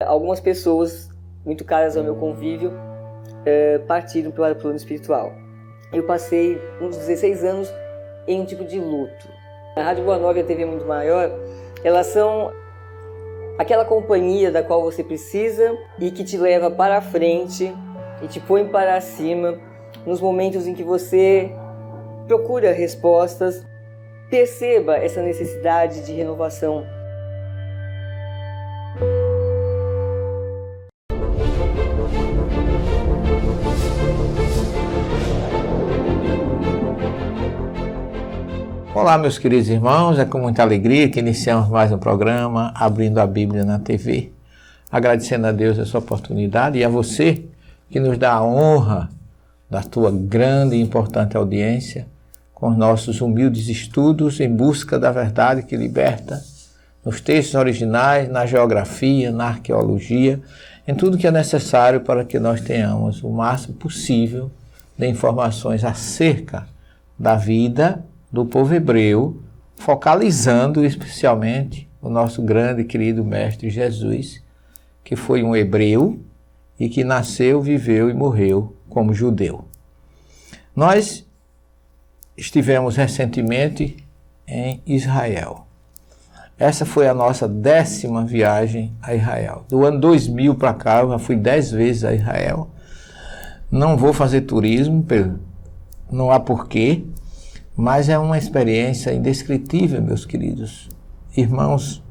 algumas pessoas muito caras ao meu convívio partiram para o plano espiritual. Eu passei uns 16 anos em um tipo de luto. A Rádio Boa Nova e a TV Muito Maior, elas são aquela companhia da qual você precisa e que te leva para a frente e te põe para cima nos momentos em que você procura respostas. Perceba essa necessidade de renovação. Olá, meus queridos irmãos, é com muita alegria que iniciamos mais um programa Abrindo a Bíblia na TV. Agradecendo a Deus essa oportunidade e a você que nos dá a honra da tua grande e importante audiência com os nossos humildes estudos em busca da verdade que liberta, nos textos originais, na geografia, na arqueologia, em tudo que é necessário para que nós tenhamos o máximo possível de informações acerca da vida do povo hebreu, focalizando especialmente o nosso grande e querido Mestre Jesus, que foi um hebreu e que nasceu, viveu e morreu como judeu. Nós estivemos recentemente em Israel. Essa foi a nossa 10ª viagem a Israel. Do ano 2000 para cá, eu já fui 10 vezes a Israel. Não vou fazer turismo, não há porquê, mas é uma experiência indescritível, meus queridos irmãos,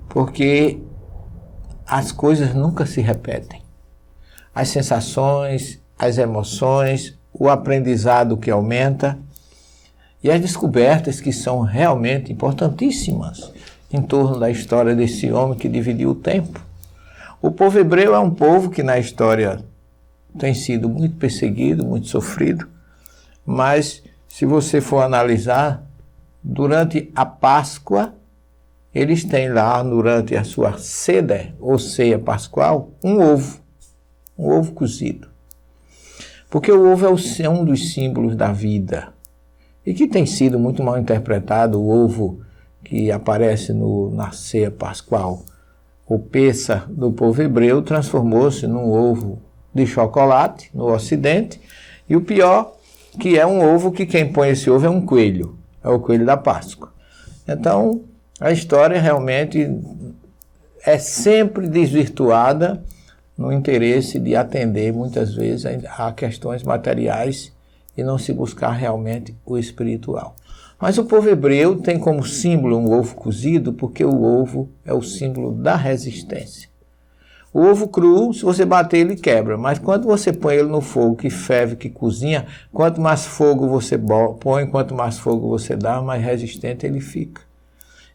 porque as coisas nunca se repetem. As sensações, as emoções, o aprendizado que aumenta e as descobertas que são realmente importantíssimas em torno da história desse homem que dividiu o tempo. O povo hebreu é um povo que na história tem sido muito perseguido, muito sofrido, mas se você for analisar, durante a Páscoa, eles têm lá, durante a sua seder, ou ceia pascual, um ovo cozido. Porque o ovo é um dos símbolos da vida, e que tem sido muito mal interpretado, o ovo que aparece na ceia pascual. O Pêssar do povo hebreu transformou-se num ovo de chocolate no Ocidente, e o pior, que é um ovo que quem põe esse ovo é um coelho, é o coelho da Páscoa. Então, a história realmente é sempre desvirtuada no interesse de atender, muitas vezes, a questões materiais e não se buscar realmente o espiritual. Mas o povo hebreu tem como símbolo um ovo cozido porque o ovo é o símbolo da resistência. O ovo cru, se você bater, ele quebra. Mas quando você põe ele no fogo, que ferve, que cozinha, quanto mais fogo você põe, quanto mais fogo você dá, mais resistente ele fica.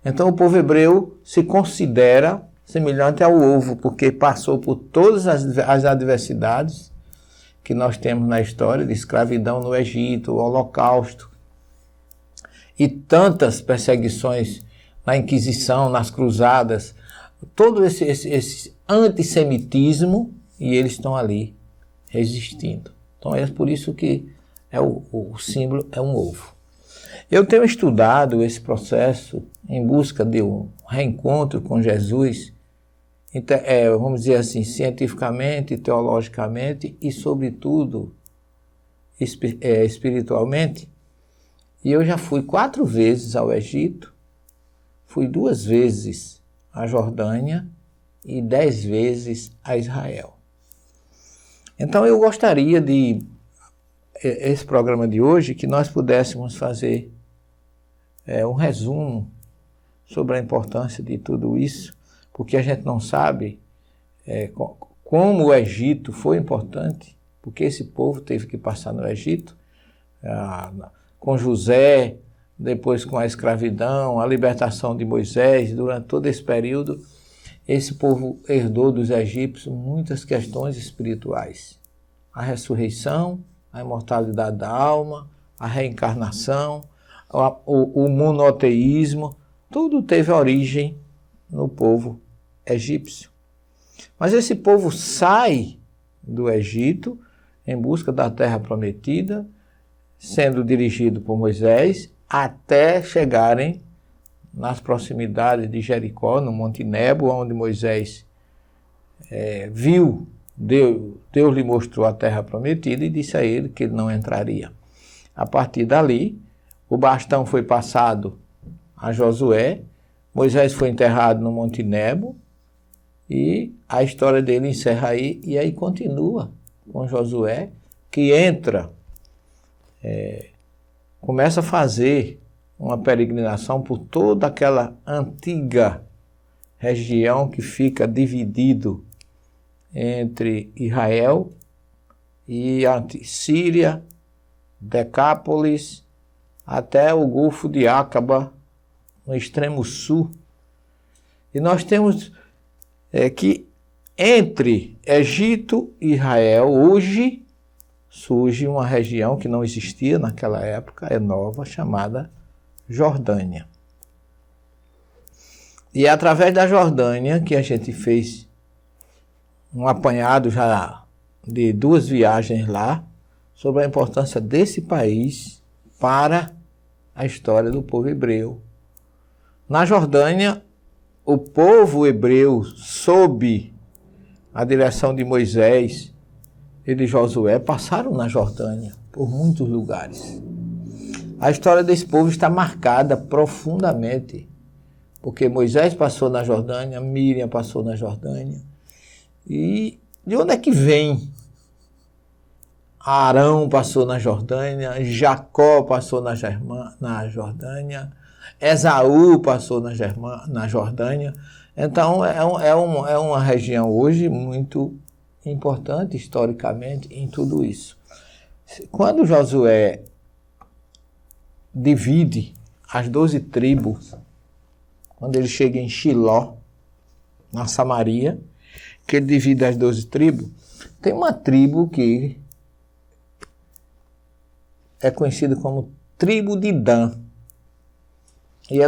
Então o povo hebreu se considera semelhante ao ovo, porque passou por todas as adversidades que nós temos na história, de escravidão no Egito, o Holocausto, e tantas perseguições na Inquisição, nas Cruzadas, todo esse antissemitismo, e eles estão ali resistindo. Então é por isso que o símbolo é um ovo. Eu tenho estudado esse processo em busca de um reencontro com Jesus, vamos dizer assim, cientificamente, teologicamente e, sobretudo, espiritualmente. E eu já fui 4 vezes ao Egito, fui 2 vezes à Jordânia e 10 vezes a Israel. Então eu gostaria esse programa de hoje, que nós pudéssemos fazer um resumo sobre a importância de tudo isso, porque a gente não sabe como o Egito foi importante, porque esse povo teve que passar no Egito, com José, depois com a escravidão, a libertação de Moisés, durante todo esse período, esse povo herdou dos egípcios muitas questões espirituais. A ressurreição, a imortalidade da alma, a reencarnação, o monoteísmo, tudo teve origem no povo egípcio. Mas esse povo sai do Egito em busca da terra prometida, sendo dirigido por Moisés, até chegarem nas proximidades de Jericó, no Monte Nebo, onde Moisés viu, Deus lhe mostrou a terra prometida e disse a ele que ele não entraria. A partir dali, o bastão foi passado a Josué, Moisés foi enterrado no Monte Nebo, e a história dele encerra aí, e aí continua com Josué, que entra, começa a fazer uma peregrinação por toda aquela antiga região que fica dividido entre Israel e a Síria, Decápolis, até o Golfo de Acaba, no extremo sul. E nós temos que entre Egito e Israel, hoje, surge uma região que não existia naquela época, é nova, chamada Jordânia. E é através da Jordânia que a gente fez um apanhado já de 2 viagens lá, sobre a importância desse país para a história do povo hebreu. Na Jordânia, o povo hebreu, sob a direção de Moisés e de Josué, passaram na Jordânia por muitos lugares. A história desse povo está marcada profundamente, porque Moisés passou na Jordânia, Miriam passou na Jordânia. E de onde é que vem? Arão passou na Jordânia, Jacó passou na Jordânia, Esaú passou na Jordânia. Então é uma região hoje muito importante historicamente em tudo isso. Quando Josué divide as 12 tribos, quando ele chega em Shiló, na Samaria, que ele divide as 12 tribos, tem uma tribo que é conhecida como tribo de Dan. E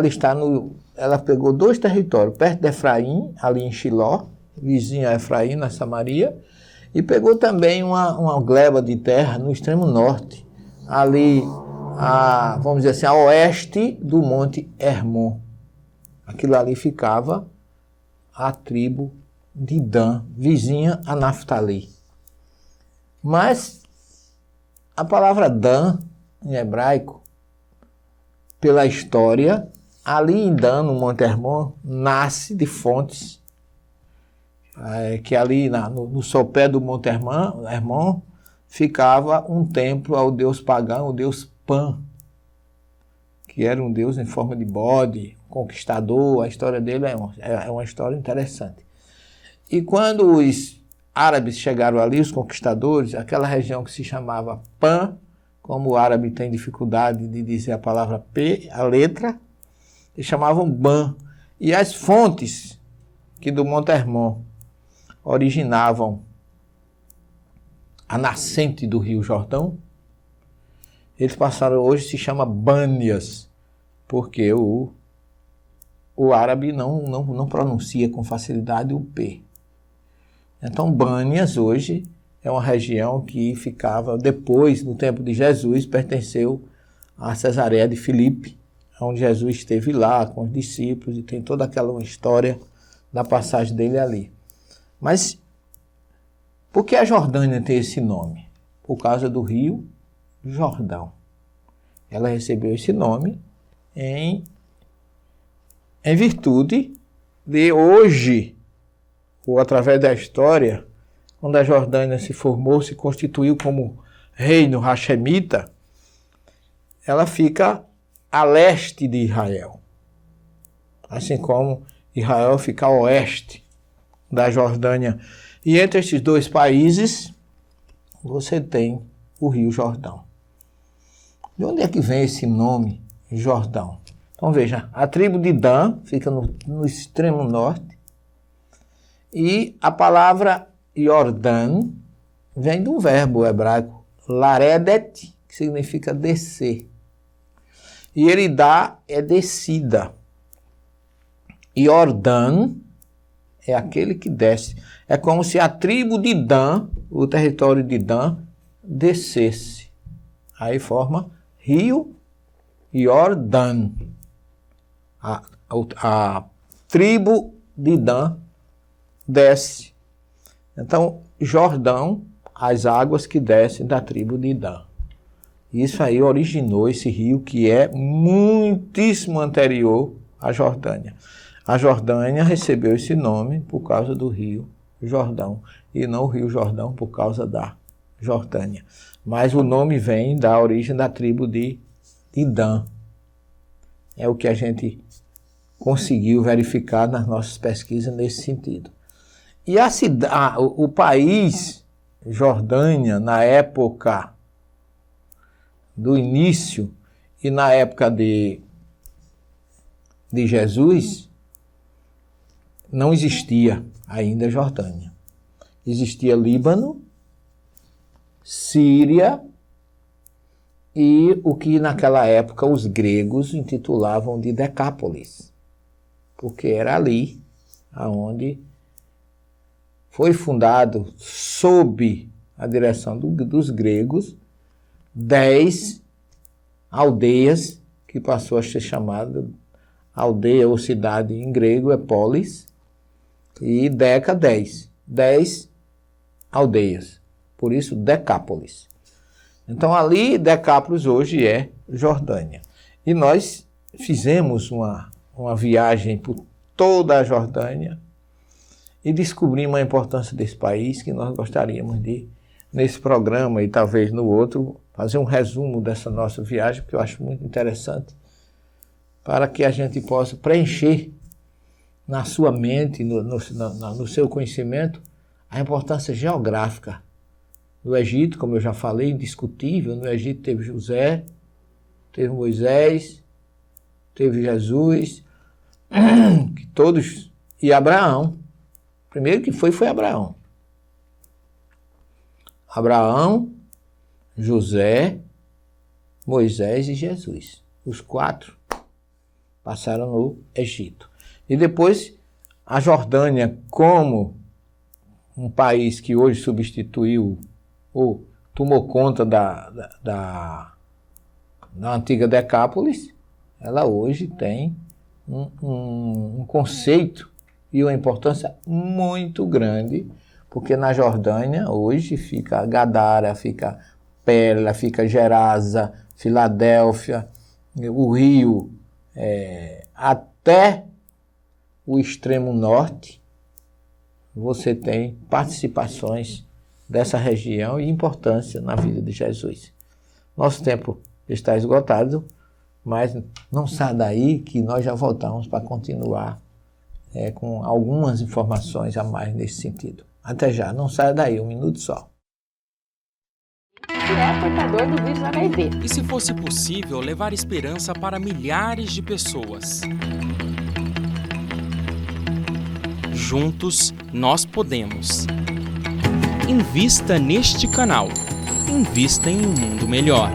ela pegou 2 territórios, perto de Efraim, ali em Shiló, vizinho a Efraim, na Samaria, e pegou também uma gleba de terra no extremo norte, ali, vamos dizer assim, a oeste do Monte Hermon. Aquilo ali ficava a tribo de Dan, vizinha a Naftali. Mas a palavra Dan, em hebraico, pela história, ali em Dan, no Monte Hermon, nasce de fontes, que ali no sopé do Monte Hermon ficava um templo ao deus pagão, o deus Pan, que era um deus em forma de bode, conquistador. A história dele é uma história interessante. E quando os árabes chegaram ali, os conquistadores, aquela região que se chamava Pan, como o árabe tem dificuldade de dizer a palavra P, a letra, eles chamavam Ban. E as fontes que do Monte Hermon originavam a nascente do Rio Jordão, eles passaram, hoje se chama Bânias, porque o árabe não pronuncia com facilidade o P. Então, Bânias hoje é uma região que ficava, depois, no tempo de Jesus, pertenceu a Cesareia de Filipe, onde Jesus esteve lá com os discípulos, e tem toda aquela história da passagem dele ali. Mas, por que a Jordânia tem esse nome? Por causa do rio Jordão. Ela recebeu esse nome em virtude de hoje, ou através da história, quando a Jordânia se formou, se constituiu como reino hashemita, ela fica a leste de Israel. Assim como Israel fica a oeste da Jordânia. E entre esses 2 países, você tem o Rio Jordão. De onde é que vem esse nome, Jordão? Então veja, a tribo de Dan fica no extremo norte, e a palavra Jordã vem de um verbo hebraico, laredet, que significa descer. E ele dá é descida. Jordã é aquele que desce. É como se a tribo de Dan, o território de Dan, descesse. Aí forma Rio Jordã. A tribo de Dan desce. Então, Jordão, as águas que descem da tribo de Dan. Isso aí originou esse rio que é muitíssimo anterior à Jordânia. A Jordânia recebeu esse nome por causa do rio Jordão, e não o rio Jordão por causa da Jordânia. Mas o nome vem da origem da tribo de Dan. É o que a gente conseguiu verificar nas nossas pesquisas nesse sentido. E o país Jordânia, na época do início e na época de Jesus, não existia ainda Jordânia. Existia Líbano, Síria e o que naquela época os gregos intitulavam de Decápolis, porque era ali aonde foi fundado, sob a direção dos gregos, 10 aldeias, que passou a ser chamada aldeia ou cidade em grego é polis, e Deca 10. 10 aldeias. Por isso, Decápolis. Então, ali, Decápolis hoje é Jordânia. E nós fizemos uma viagem por toda a Jordânia e descobrimos a importância desse país, que nós gostaríamos de, nesse programa e talvez no outro, fazer um resumo dessa nossa viagem, que eu acho muito interessante, para que a gente possa preencher na sua mente, no seu conhecimento, a importância geográfica do Egito, como eu já falei, indiscutível. No Egito teve José, teve Moisés, teve Jesus, que todos, e Abraão. O primeiro que foi Abraão. Abraão, José, Moisés e Jesus. Os 4 passaram no Egito. E depois a Jordânia, como um país que hoje substituiu ou tomou conta da antiga Decápolis, ela hoje tem um conceito e uma importância muito grande, porque na Jordânia hoje fica Gadara, fica Péla, fica Gerasa, Filadélfia, o rio até o extremo norte, você tem participações dessa região e importância na vida de Jesus. Nosso tempo está esgotado, mas não sai daí que nós já voltamos para continuar com algumas informações a mais nesse sentido. Até já, não saia daí, 1 minuto só. É portador do vírus HIV. E se fosse possível levar esperança para milhares de pessoas? Juntos, nós podemos. Invista neste canal. Invista em um mundo melhor.